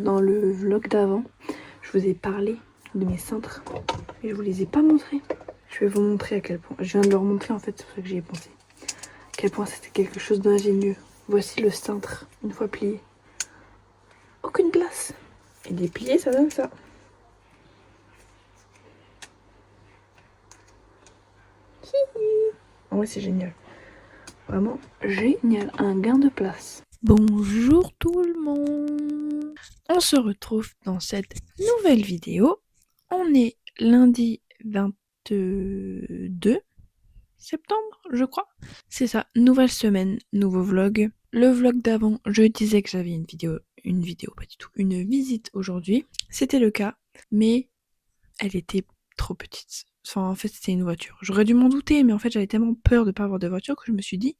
dans le vlog d'avant, je vous ai parlé de mes cintres, mais je vous les ai pas montrés. Je vais vous montrer à quel point. Je viens de leur montrer en fait, c'est pour ça que j'y ai pensé. À quel point c'était quelque chose d'ingénieux. Voici le cintre, une fois plié. Aucune place. Et déplié, ça donne ça. En vrai, c'est génial. Vraiment génial. Un gain de place. Bonjour tout le monde. On se retrouve dans cette nouvelle vidéo. On est lundi 22 septembre, je crois. C'est ça, nouvelle semaine, nouveau vlog. Le vlog d'avant, je disais que j'avais une vidéo, pas du tout, une visite aujourd'hui. C'était le cas, mais elle était trop petite. Enfin, en fait, c'était une voiture. J'aurais dû m'en douter, mais en fait, j'avais tellement peur de pas avoir de voiture que je me suis dit,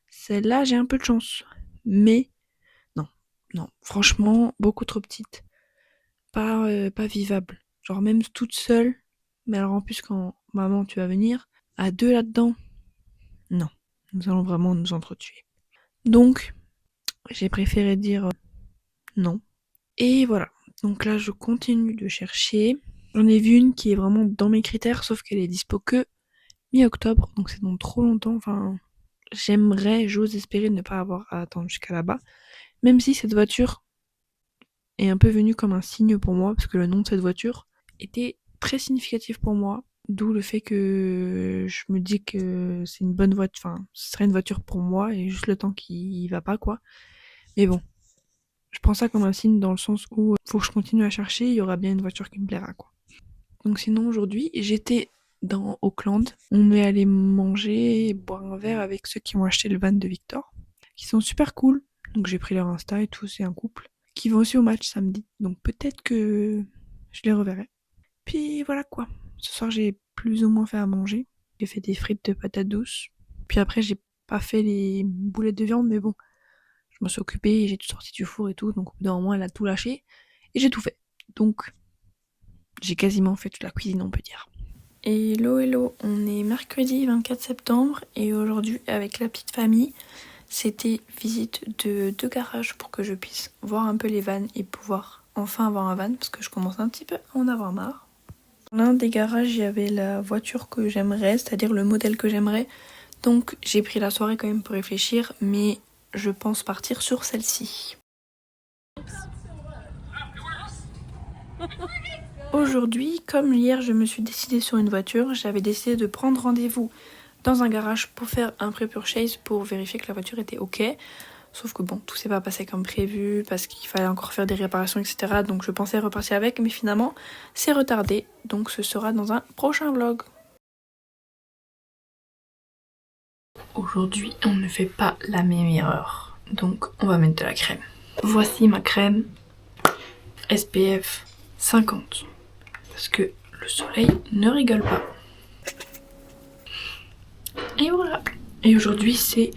celle-là, j'ai un peu de chance. Mais non, franchement, beaucoup trop petite. Pas vivable. Genre même toute seule. Mais alors en plus, quand maman, tu vas venir, à deux là-dedans, non. Nous allons vraiment nous entretuer. Donc, j'ai préféré dire non. Et voilà. Donc là, je continue de chercher. J'en ai vu une qui est vraiment dans mes critères, sauf qu'elle est dispo que mi-octobre. Donc c'est dans trop longtemps. Enfin, j'ose espérer ne pas avoir à attendre jusqu'à là-bas. Même si cette voiture est un peu venue comme un signe pour moi, parce que le nom de cette voiture était très significatif pour moi. D'où le fait que je me dis que c'est une bonne voiture, enfin, ce serait une voiture pour moi, et juste le temps qui va pas, quoi. Mais bon, je prends ça comme un signe dans le sens où faut que je continue à chercher, il y aura bien une voiture qui me plaira, quoi. Donc sinon, aujourd'hui, j'étais dans Auckland. On est allé manger et boire un verre avec ceux qui ont acheté le van de Victor, qui sont super cool. Donc j'ai pris leur Insta et tout, c'est un couple, qui vont aussi au match samedi. Donc peut-être que je les reverrai. Puis voilà quoi. Ce soir, j'ai plus ou moins fait à manger. J'ai fait des frites de patates douces. Puis après, j'ai pas fait les boulettes de viande, mais bon, je me suis occupée et j'ai tout sorti du four et tout. Donc au bout d'un moment, elle a tout lâché et j'ai tout fait. Donc j'ai quasiment fait toute la cuisine, on peut dire. Hello, on est mercredi 24 septembre et aujourd'hui, avec la petite famille, c'était visite de 2 garages pour que je puisse voir un peu les vannes et pouvoir enfin avoir un van parce que je commence un petit peu à en avoir marre. Dans l'un des garages, il y avait la voiture que j'aimerais, c'est-à-dire le modèle que j'aimerais. Donc j'ai pris la soirée quand même pour réfléchir, mais je pense partir sur celle-ci. Aujourd'hui, comme hier je me suis décidée sur une voiture, j'avais décidé de prendre rendez-vous dans un garage pour faire un pré-purchase pour vérifier que la voiture était ok. Sauf que bon, tout s'est pas passé comme prévu parce qu'il fallait encore faire des réparations, etc. Donc je pensais repartir avec, mais finalement c'est retardé. Donc ce sera dans un prochain vlog. Aujourd'hui, on ne fait pas la même erreur. Donc on va mettre de la crème. Voici ma crème SPF 50. Parce que le soleil ne rigole pas. Et voilà. Et aujourd'hui, c'est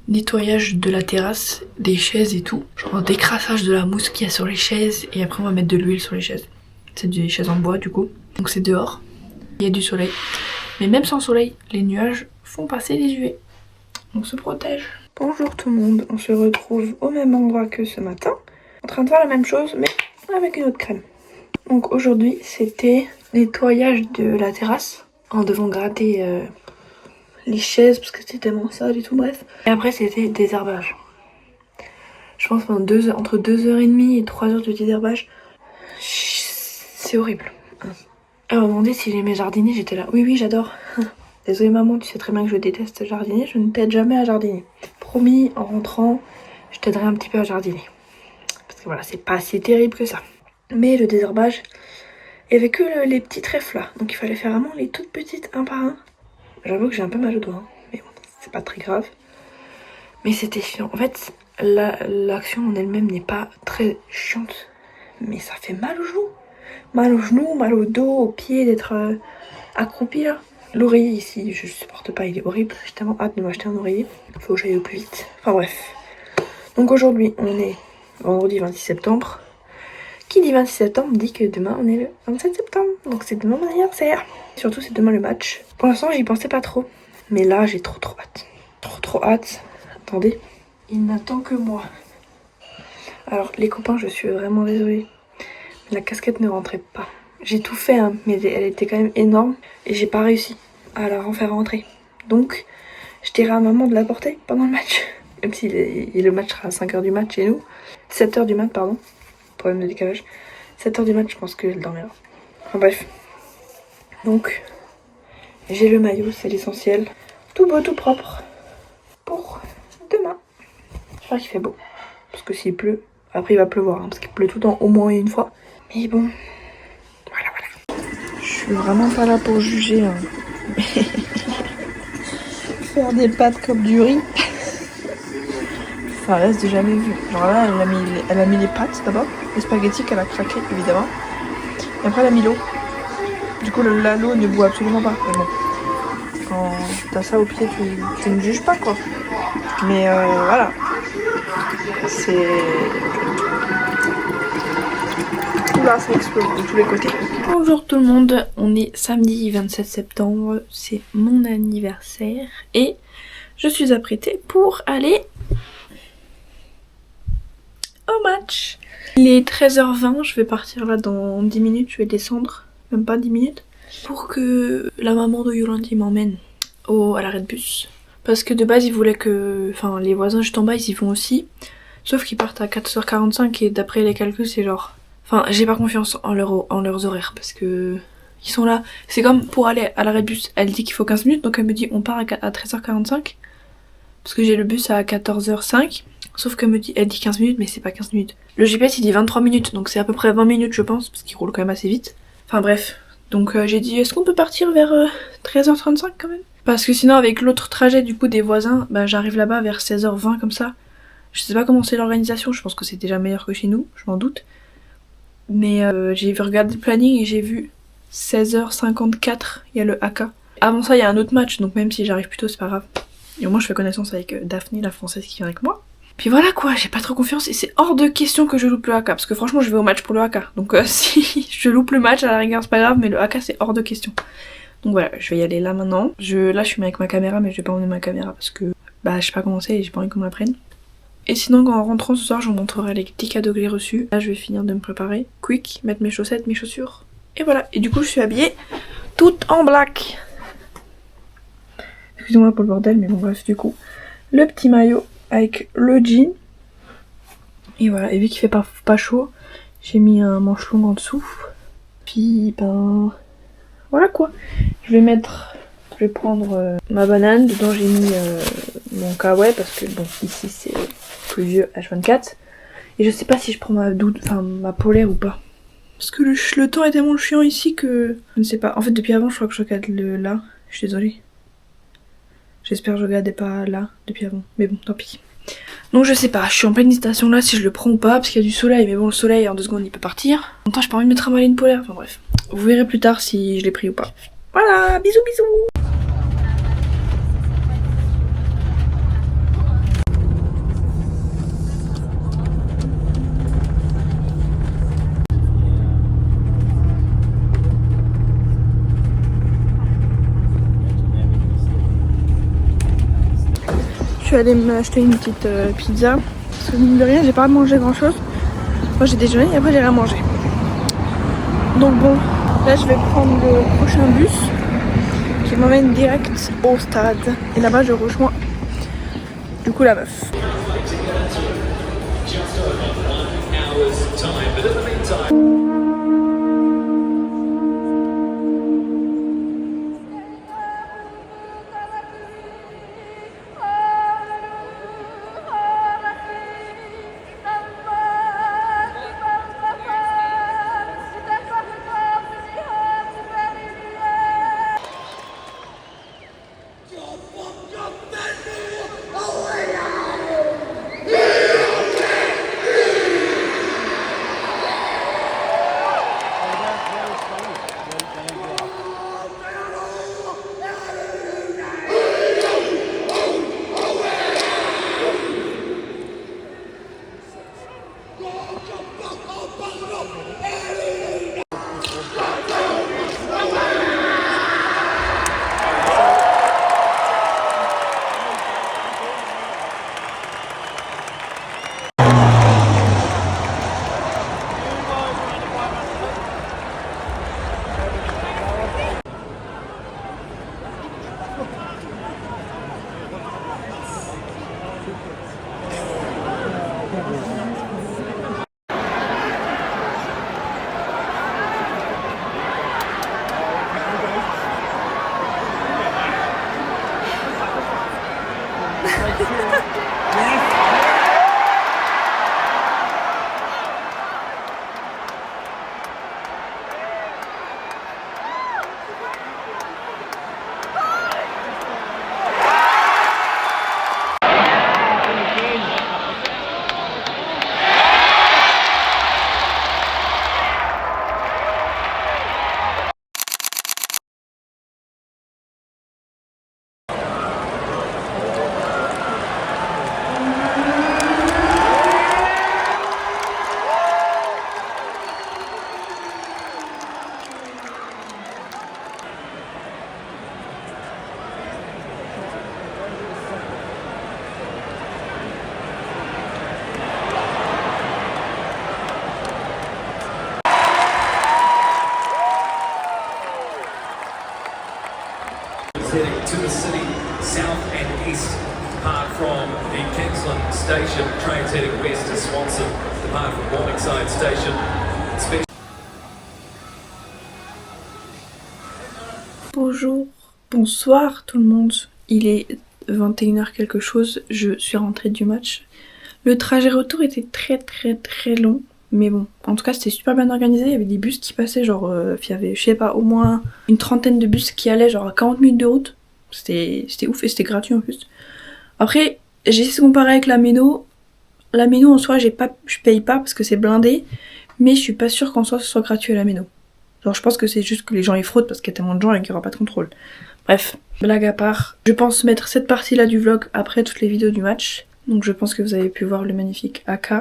nettoyage de la terrasse, des chaises et tout. Genre décrassage de la mousse qu'il y a sur les chaises. Et après, on va mettre de l'huile sur les chaises. C'est des chaises en bois, du coup. Donc c'est dehors. Il y a du soleil. Mais même sans soleil, les nuages font passer les UV. On se protège. Bonjour tout le monde. On se retrouve au même endroit que ce matin. En train de faire la même chose, mais avec une autre crème. Donc aujourd'hui, c'était nettoyage de la terrasse. En devant gratter les chaises parce que c'était tellement sale et tout, bref. Et après c'était désherbage. Je pense pendant entre 2h30 et 3h de désherbage. C'est horrible. Alors on m'a demandé si j'aimais jardiner, j'étais là. Oui, j'adore. Désolée maman, tu sais très bien que je déteste jardiner, je ne t'aide jamais à jardiner. Promis, en rentrant, je t'aiderai un petit peu à jardiner. Parce que voilà, c'est pas si terrible que ça. Mais le désherbage, il y avait que les petits trèfles là. Donc il fallait faire vraiment les toutes petites un par un. J'avoue que j'ai un peu mal au doigt, hein. Mais bon, c'est pas très grave. Mais c'était chiant. En fait, l'action en elle-même n'est pas très chiante. Mais ça fait mal aux genoux. Mal aux genoux, mal au dos, aux pieds, d'être accroupi là. L'oreiller ici, je supporte pas, il est horrible. J'ai tellement hâte de m'acheter un oreiller. Faut que j'aille au plus vite. Enfin bref. Donc aujourd'hui, on est vendredi 26 septembre. Qui dit 26 septembre dit que demain on est le 27 septembre. Donc c'est demain mon anniversaire. Surtout c'est demain le match. Pour l'instant j'y pensais pas trop. Mais là j'ai trop hâte. Trop hâte. Attendez. Il n'attend que moi. Alors les copains, je suis vraiment désolée. La casquette ne rentrait pas. J'ai tout fait, hein, mais elle était quand même énorme. Et j'ai pas réussi à la faire rentrer. Donc, je dirais à maman de la porter pendant le match. Même si le match sera à 5h du match chez nous. 7h du match, pardon. Problème de décalage. 7h du match, je pense qu'elle dormira. Enfin bref. Donc, j'ai le maillot, c'est l'essentiel. Tout beau, tout propre. Pour demain. J'espère qu'il fait beau. Parce que s'il pleut, après il va pleuvoir. Hein, parce qu'il pleut tout le temps, au moins une fois. Mais bon, voilà. Je suis vraiment pas là pour juger. Hein. Faire des pâtes comme du riz. Ça reste de jamais vu. Genre là, elle a mis les pâtes d'abord. Les spaghettis qu'elle a craqué, évidemment. Et après, elle a mis l'eau. Du coup, l'eau ne boit absolument pas. Mais bon, quand t'as ça au pied, tu ne juges pas, quoi. Mais voilà. C'est... Tout là, ça explose de tous les côtés. Bonjour tout le monde, on est samedi 27 septembre, c'est mon anniversaire et je suis apprêtée pour aller au match. Il est 13h20, je vais partir là dans 10 minutes, je vais descendre, même pas 10 minutes, pour que la maman de Yolandi m'emmène à l'arrêt de bus. Parce que de base ils voulaient que... Enfin les voisins juste en bas ils y vont aussi, sauf qu'ils partent à 4h45 et d'après les calculs c'est genre... Enfin j'ai pas confiance en leurs horaires parce que... Ils sont là, c'est comme pour aller à l'arrêt de bus, elle dit qu'il faut 15 minutes donc elle me dit on part à 13h45 parce que j'ai le bus à 14h05. Sauf qu'elle dit 15 minutes, mais c'est pas 15 minutes. Le GPS il dit 23 minutes, donc c'est à peu près 20 minutes je pense, parce qu'il roule quand même assez vite. Enfin bref. Donc j'ai dit, est-ce qu'on peut partir vers 13h35 quand même? Parce que sinon avec l'autre trajet du coup des voisins, bah j'arrive là-bas vers 16h20 comme ça. Je sais pas comment c'est l'organisation, je pense que c'est déjà meilleur que chez nous, je m'en doute. Mais j'ai regardé le planning et j'ai vu 16h54, il y a le AK. Avant ça il y a un autre match, donc même si j'arrive plus tôt c'est pas grave. Et au moins je fais connaissance avec Daphné, la française qui vient avec moi. Puis voilà quoi, j'ai pas trop confiance et c'est hors de question que je loupe le AK parce que franchement je vais au match pour le AK. Donc si je loupe le match à la rigueur c'est pas grave mais le AK c'est hors de question. Donc voilà, je vais y aller là maintenant. Là je suis avec ma caméra mais je vais pas emmener ma caméra parce que bah je sais pas comment c'est et j'ai pas envie qu'on me la prenne. Et sinon en rentrant ce soir je vous montrerai les petits cadeaux que j'ai reçus. Là je vais finir de me préparer. Quick, mettre mes chaussettes, mes chaussures. Et voilà, et du coup je suis habillée toute en black. Excusez-moi pour le bordel mais bon bref du coup. Le petit maillot avec le jean. Et voilà, et vu qu'il fait pas chaud, j'ai mis un manche long en dessous. Puis ben voilà quoi. Je vais prendre ma banane, dedans j'ai mis mon kawaii parce que bon ici c'est plus vieux H24. Et je sais pas si je prends ma polaire ou pas. Parce que le temps est tellement chiant ici que je ne sais pas. En fait depuis avant je crois que je regarde là. Je suis désolée. J'espère que je regardais pas là depuis avant. Mais bon, tant pis. Donc je sais pas, je suis en pleine hésitation là si je le prends ou pas, parce qu'il y a du soleil, mais bon le soleil en 2 secondes il peut partir. En même temps j'ai pas envie de me trimballer une polaire, enfin bref. Vous verrez plus tard si je l'ai pris ou pas. Voilà, bisous bisous. Je suis allée m'acheter une petite pizza. Parce que mine de rien, j'ai pas mangé grand chose. Moi j'ai déjeuné et après j'ai rien mangé. Donc bon, là je vais prendre le prochain bus qui m'emmène direct au stade. Et là-bas je rejoins du coup la meuf. heading to the city, south and east. Depart from the Kingsland station, trains heading west to Swanson. Depart from Morningside station. Bonjour, bonsoir tout le monde. Il est 21h quelque chose, je suis rentrée du match. Le trajet retour était très long. Mais bon, en tout cas c'était super bien organisé, il y avait des bus qui passaient, genre il y avait je sais pas au moins une trentaine de bus qui allaient genre à 40 minutes de route. C'était ouf et c'était gratuit en plus. Après j'ai essayé de comparer avec la Méno. La Méno en soi je paye pas parce que c'est blindé, mais je suis pas sûre qu'en soi ce soit gratuit à la Méno. Genre je pense que c'est juste que les gens y fraudent parce qu'il y a tellement de gens et qu'il y aura pas de contrôle. Bref, blague à part, je pense mettre cette partie là du vlog après toutes les vidéos du match. Donc je pense que vous avez pu voir le magnifique AK.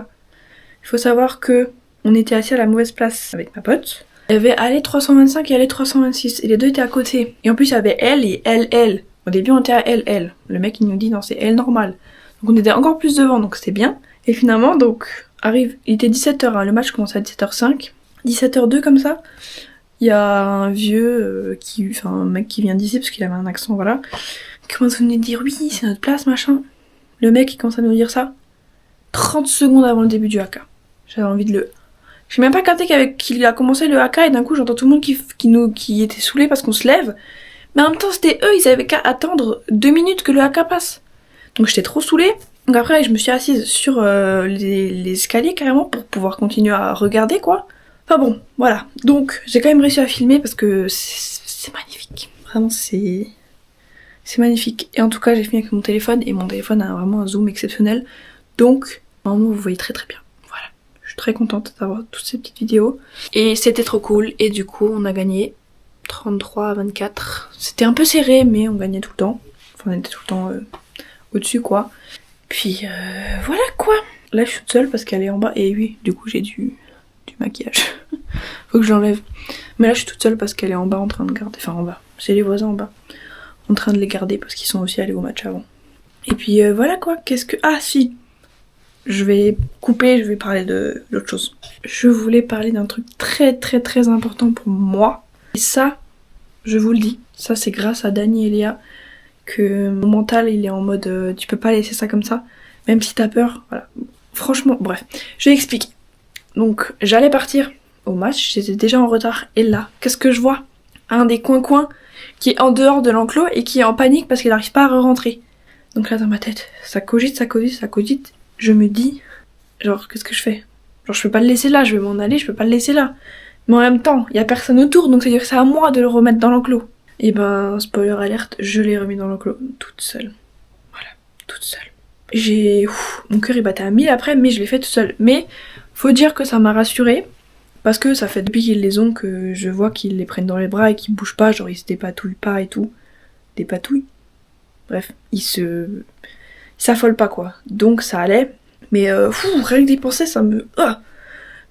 Il faut savoir que on était assis à la mauvaise place avec ma pote. Il y avait allée 325 et allée 326 et les deux étaient à côté. Et en plus il y avait L et LL. Au début on était à LL. Le mec il nous dit non c'est L normal. Donc on était encore plus devant donc c'était bien. Et finalement donc arrive, il était 17h, hein, le match commençait à 17h05. 17h02 comme ça. Il y a un vieux un mec qui vient d'ici parce qu'il avait un accent voilà. Qui commence à nous dire oui c'est notre place machin. Le mec il commence à nous dire ça 30 secondes avant le début du haka. J'avais envie de le... J'ai même pas capté qu'il a commencé le haka et d'un coup j'entends tout le monde qui était saoulé parce qu'on se lève. Mais en même temps c'était eux, ils avaient qu'à attendre 2 minutes que le haka passe. Donc j'étais trop saoulée. Donc après je me suis assise sur les escaliers carrément pour pouvoir continuer à regarder quoi. Enfin bon, voilà. Donc j'ai quand même réussi à filmer parce que c'est magnifique. Vraiment c'est magnifique. Et en tout cas j'ai filmé avec mon téléphone et mon téléphone a vraiment un zoom exceptionnel. Donc normalement vous voyez très bien. Voilà. Je suis très contente d'avoir toutes ces petites vidéos. Et c'était trop cool. Et du coup on a gagné 33-24. C'était un peu serré mais on gagnait tout le temps. Enfin on était tout le temps au-dessus quoi. Puis voilà quoi. Là je suis toute seule parce qu'elle est en bas. Et oui du coup j'ai du maquillage. Faut que je l'enlève. Mais là je suis toute seule parce qu'elle est en bas en train de garder. Enfin en bas. J'ai les voisins en bas. En train de les garder parce qu'ils sont aussi allés au match avant. Et puis voilà quoi. Qu'est-ce que... Ah si. Je vais couper, je vais parler de l'autre chose. Je voulais parler d'un truc très important pour moi. Et ça, je vous le dis, ça c'est grâce à Dani et Léa que mon mental il est en mode tu peux pas laisser ça comme ça, même si t'as peur, voilà. Franchement, bref, je vais expliquer. Donc j'allais partir au match, j'étais déjà en retard et là, qu'est-ce que je vois? Un des coins qui est en dehors de l'enclos et qui est en panique parce qu'il n'arrive pas à re-rentrer. Donc là dans ma tête, ça cogite. Je me dis, genre, qu'est-ce que je fais? Genre, je peux pas le laisser là, je vais m'en aller, je peux pas le laisser là. Mais en même temps, il y a personne autour, donc c'est-à-dire que c'est à moi de le remettre dans l'enclos. Et ben, spoiler alerte, je l'ai remis dans l'enclos, toute seule. Voilà, toute seule. Mon cœur il battait à 1000 après, mais je l'ai fait toute seule. Mais, faut dire que ça m'a rassurée, parce que ça fait depuis qu'ils les ont que je vois qu'ils les prennent dans les bras et qu'ils bougent pas, genre ils se dépatouillent pas et tout. Des patouilles. Bref, ils s'affolent pas quoi. Donc ça allait. Mais rien que d'y penser ça me...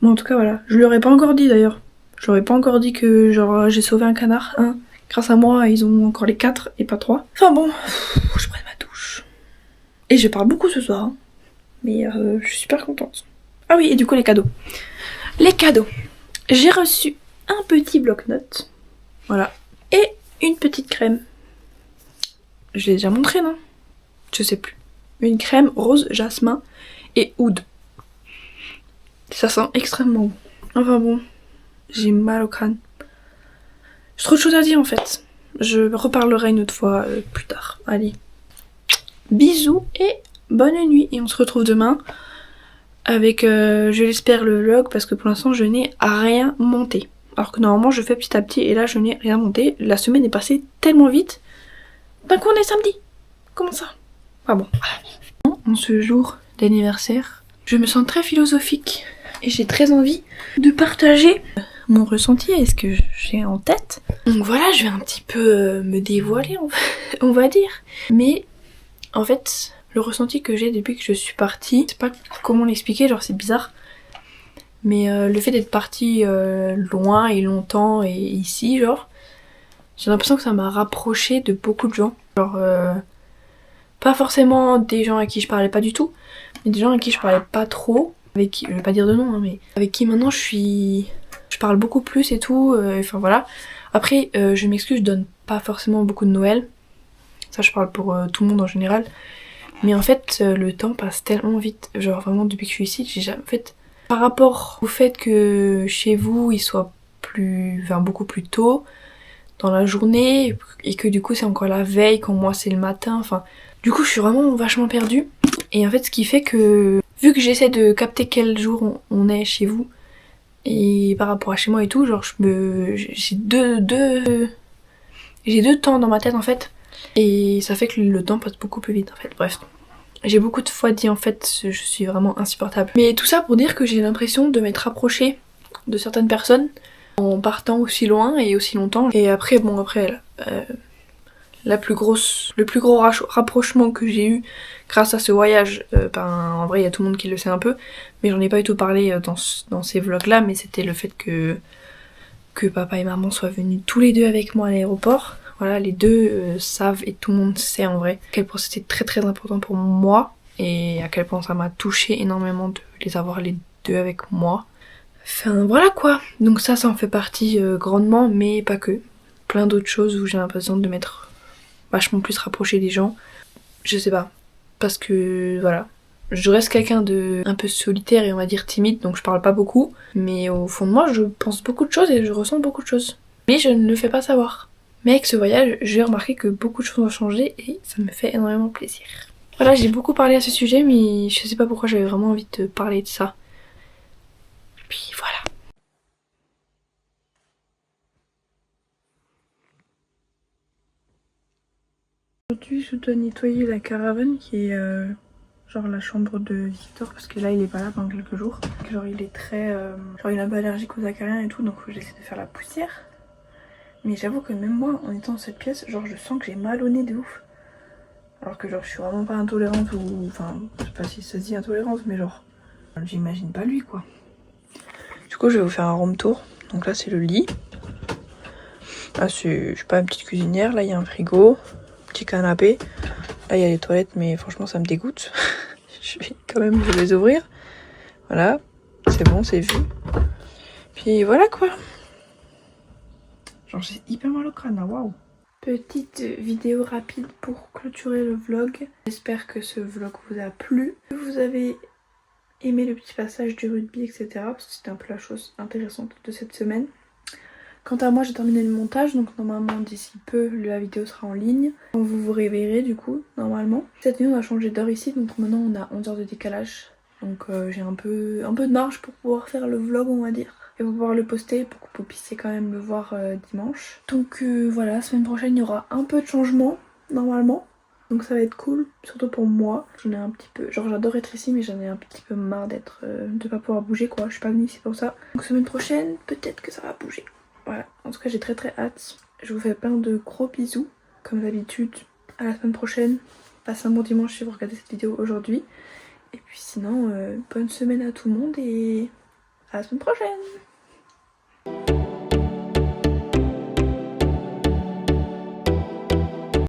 Mais en tout cas voilà. Je lui aurais pas encore dit d'ailleurs. Je lui aurais pas encore dit que genre j'ai sauvé un canard. Hein. Grâce à moi ils ont encore les 4 et pas 3. Enfin bon, je prends ma douche. Et je parle beaucoup ce soir. Hein. Mais je suis super contente. Ah oui et du coup les cadeaux. Les cadeaux. J'ai reçu un petit bloc-notes. Voilà. Et une petite crème. Je l'ai déjà montré non? Je sais plus. Une crème rose jasmin et oud. Ça sent extrêmement bon. Enfin bon, j'ai mal au crâne. J'ai trop de choses à dire en fait. Je reparlerai une autre fois plus tard. Allez. Bisous et bonne nuit. Et on se retrouve demain avec, je l'espère, le vlog parce que pour l'instant je n'ai rien monté. Alors que normalement je fais petit à petit et là je n'ai rien monté. La semaine est passée tellement vite. D'un coup on est samedi. Comment ça? Ah bon. En ce jour d'anniversaire, je me sens très philosophique et j'ai très envie de partager mon ressenti et ce que j'ai en tête. Donc voilà, je vais un petit peu me dévoiler, on va dire. Mais en fait, le ressenti que j'ai depuis que je suis partie, je sais pas comment l'expliquer, genre c'est bizarre. Mais le fait d'être partie loin et longtemps et ici, genre, j'ai l'impression que ça m'a rapprochée de beaucoup de gens. Genre... pas forcément des gens à qui je parlais pas du tout, mais des gens à qui je parlais pas trop, avec qui, je vais pas dire de nom, hein, mais avec qui maintenant je parle beaucoup plus et tout, enfin voilà. Après, je m'excuse, je donne pas forcément beaucoup de Noël, Ça je parle pour tout le monde en général. Mais en fait le temps passe tellement vite, genre vraiment depuis que je suis ici, j'ai jamais... En fait, par rapport au fait que chez vous il soit beaucoup plus tôt dans la journée et que du coup c'est encore la veille quand moi c'est le matin, enfin du coup je suis vraiment vachement perdue. Et en fait ce qui fait que vu que j'essaie de capter quel jour on est chez vous et par rapport à chez moi et tout, genre j'ai deux temps dans ma tête en fait et ça fait que le temps passe beaucoup plus vite en fait. Bref, j'ai beaucoup de fois dit en fait je suis vraiment insupportable. Mais tout ça pour dire que j'ai l'impression de m'être rapprochée de certaines personnes en partant aussi loin et aussi longtemps. Et après le plus gros rapprochement que j'ai eu grâce à ce voyage, en vrai il y a tout le monde qui le sait un peu, mais j'en ai pas du tout parlé dans ces vlogs là, mais c'était le fait que papa et maman soient venus tous les deux avec moi à l'aéroport. Voilà, les deux savent et tout le monde sait en vrai à quel point c'était très très important pour moi et à quel point ça m'a touché énormément de les avoir les deux avec moi. Enfin voilà quoi, donc ça en fait partie grandement, mais pas que. Plein d'autres choses où j'ai l'impression de m'être vachement plus rapprochée des gens. Je sais pas, parce que voilà, je reste quelqu'un de un peu solitaire et on va dire timide, donc je parle pas beaucoup, mais au fond de moi je pense beaucoup de choses et je ressens beaucoup de choses. Mais je ne le fais pas savoir. Mais avec ce voyage, j'ai remarqué que beaucoup de choses ont changé et ça me fait énormément plaisir. Voilà, j'ai beaucoup parlé à ce sujet, mais je sais pas pourquoi j'avais vraiment envie de parler de ça. Puis voilà. Aujourd'hui, je dois nettoyer la caravane qui est genre la chambre de Victor parce que là il est pas là pendant quelques jours. Genre il est très... genre il est un peu allergique aux acariens et tout, donc j'essaie de faire la poussière. Mais j'avoue que même moi, en étant dans cette pièce, genre je sens que j'ai mal au nez de ouf. Alors que genre je suis vraiment pas intolérante ou... Enfin, je sais pas si ça se dit intolérance, mais genre... J'imagine pas lui quoi. Du coup je vais vous faire un room tour. Donc là c'est le lit. Là c'est, je sais pas, une petite cuisinière. Là il y a un frigo, petit canapé. Là il y a les toilettes mais franchement ça me dégoûte. Je vais quand même vous les ouvrir. Voilà, c'est bon, c'est vu. Puis voilà quoi. Genre j'ai hyper mal au crâne là, waouh. Petite vidéo rapide pour clôturer le vlog. J'espère que ce vlog vous a plu. Que vous avez aimé le petit passage du rugby, etc. Parce que c'était un peu la chose intéressante de cette semaine. Quant à moi, j'ai terminé le montage, donc normalement d'ici peu, la vidéo sera en ligne. Quand vous vous réveillerez du coup, normalement. Cette nuit, on a changé d'heure ici, donc maintenant on a 11 heures de décalage. Donc j'ai un peu de marge pour pouvoir faire le vlog, on va dire. Et pour pouvoir le poster, pour que vous puissiez quand même le voir dimanche. Donc voilà, la semaine prochaine, il y aura un peu de changement, normalement. Donc ça va être cool, surtout pour moi. J'en ai un petit peu, genre j'adore être ici, mais j'en ai un petit peu marre de pas pouvoir bouger quoi. Je suis pas venue ici pour ça. Donc semaine prochaine, peut-être que ça va bouger. Voilà, en tout cas j'ai très très hâte. Je vous fais plein de gros bisous, comme d'habitude. À la semaine prochaine. Passez un bon dimanche si vous regardez cette vidéo aujourd'hui. Et puis sinon, bonne semaine à tout le monde et à la semaine prochaine.